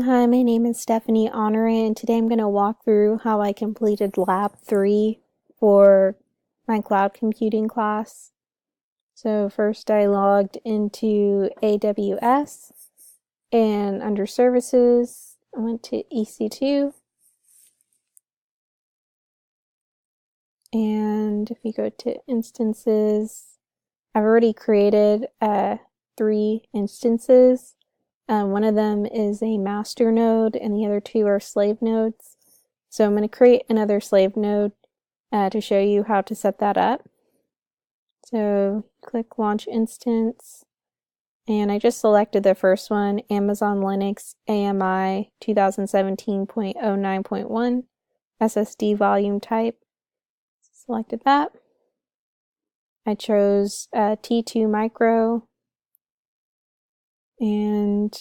Hi, my name is Stephanie Honore, and today I'm going to walk through how I completed Lab 3 for my cloud computing class. So first I logged into AWS, and under Services, I went to EC2, and if you go to Instances, I've already created 3 instances. One of them is a master node, and the other 2 are slave nodes. So I'm going to create another slave node to show you how to set that up. So click Launch Instance, and I just selected the first one, Amazon Linux AMI 2017.09.1 SSD volume type. Selected that. I chose T2 micro, and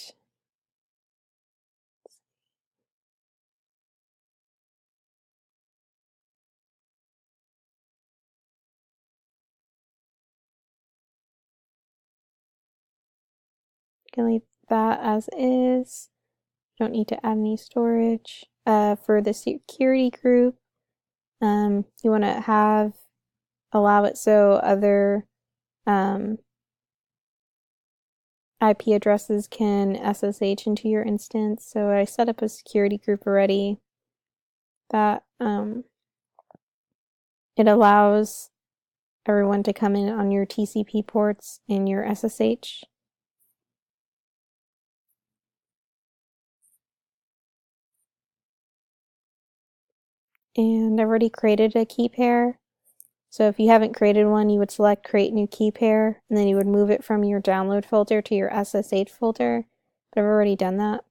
you can leave that as is. Don't need to add any storage. For the security group, you want to allow it so other IP addresses can SSH into your instance. So I set up a security group already that it allows everyone to come in on your TCP ports in your SSH. And I've already created a key pair. So if you haven't created one, you would select Create New Key Pair, and then you would move it from your download folder to your SSH folder. But I've already done that.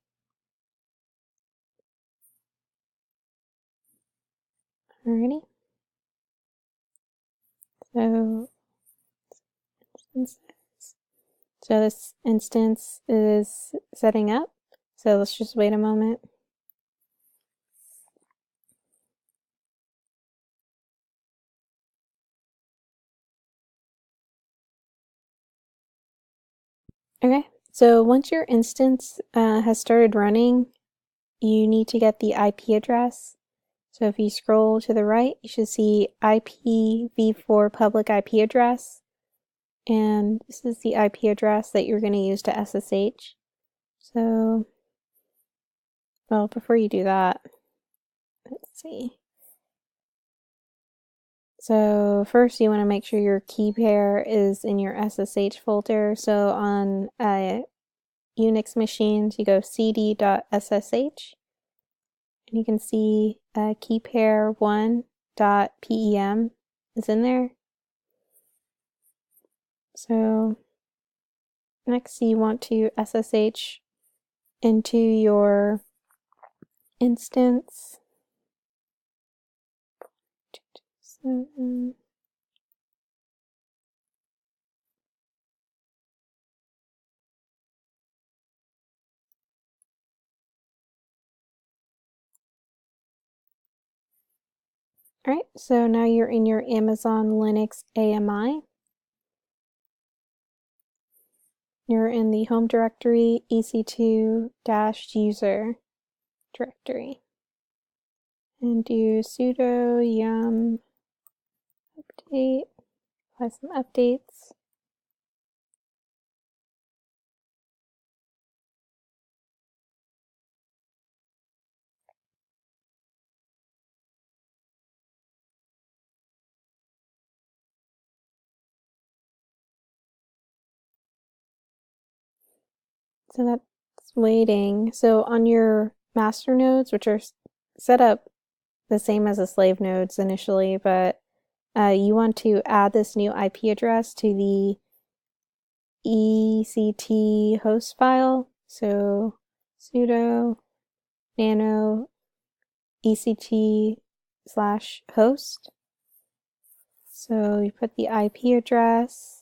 Alrighty. So this instance is setting up. So let's just wait a moment. Okay, so once your instance has started running, you need to get the IP address. So if you scroll to the right, you should see IPv4 public IP address. And this is the IP address that you're going to use to SSH. So, well, before you do that, let's see. So first you want to make sure your key pair is in your SSH folder. So on Unix machines, you go cd.ssh, and you can see key pair 1.pem is in there. So next you want to SSH into your instance. Alright, so now you're in your Amazon Linux AMI. You're in the home directory ec2-user directory. And do sudo yum update, apply some updates. So that's waiting. So on your master nodes, which are set up the same as the slave nodes initially, but you want to add this new IP address to the ECT host file. So sudo nano ECT/host. So you put the IP address.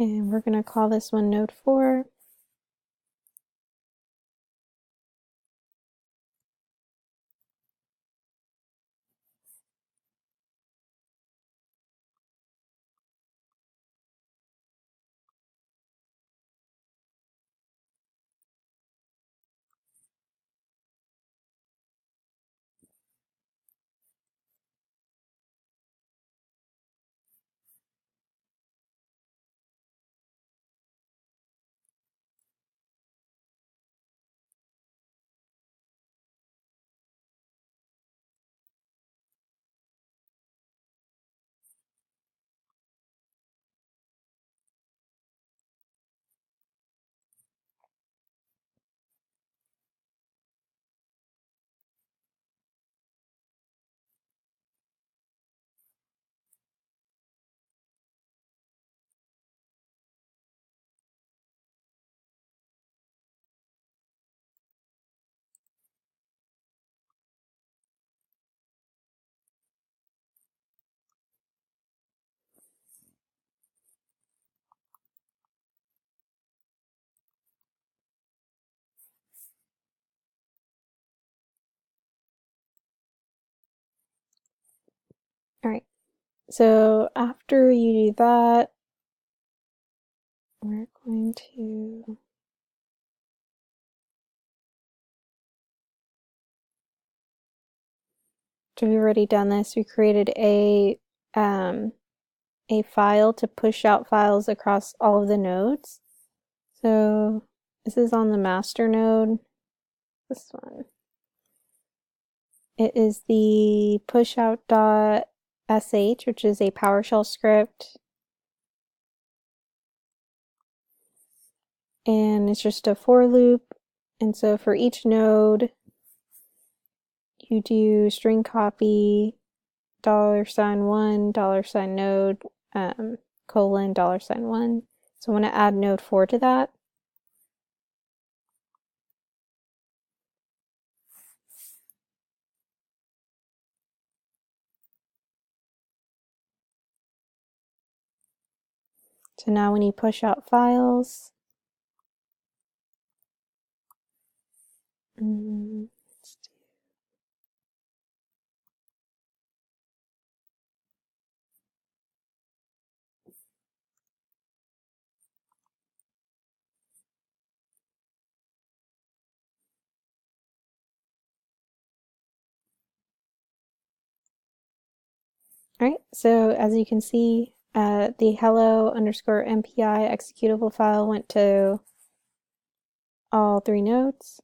And we're going to call this one node 4. All right. So after you do that, we're going to we've already done this. We created a file to push out files across all of the nodes. So this is on the master node. This one. It is the pushout.sh, which is a PowerShell script. And it's just a for loop. And so for each node, you do string copy $1 $node colon $1. So I want to add node 4 to that. So now when you push out files, all right, so as you can see, the hello underscore MPI executable file went to all 3 nodes.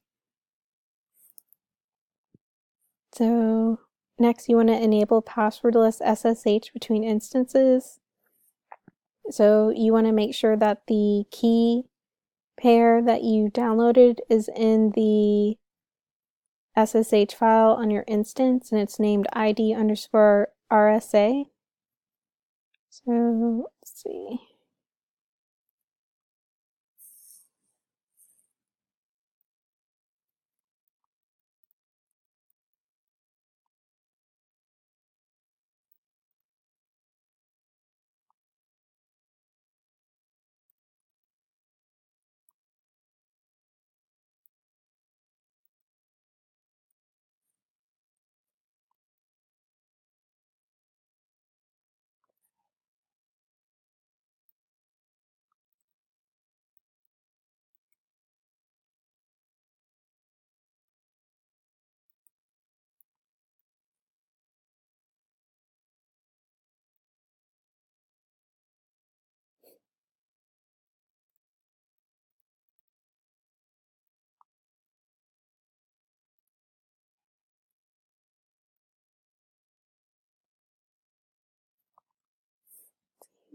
So next you want to enable passwordless SSH between instances. So you want to make sure that the key pair that you downloaded is in the SSH file on your instance and it's named ID underscore RSA. So let's see.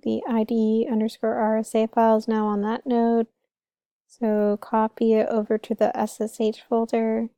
The ID underscore RSA file is now on that node. So copy it over to the SSH folder.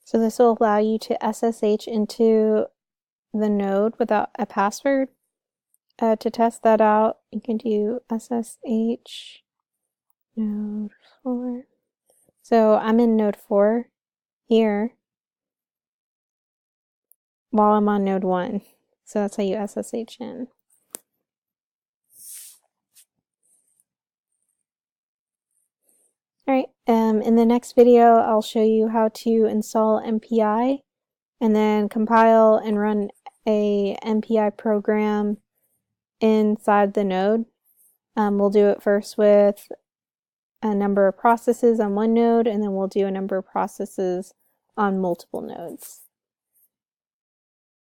So this will allow you to SSH into the node without a password. To test that out, you can do SSH node 4. So I'm in node 4 here while I'm on node 1. So that's how you SSH in. All right, in the next video, I'll show you how to install MPI and then compile and run a MPI program inside the node. We'll do it first with a number of processes on one node, and then we'll do a number of processes on multiple nodes.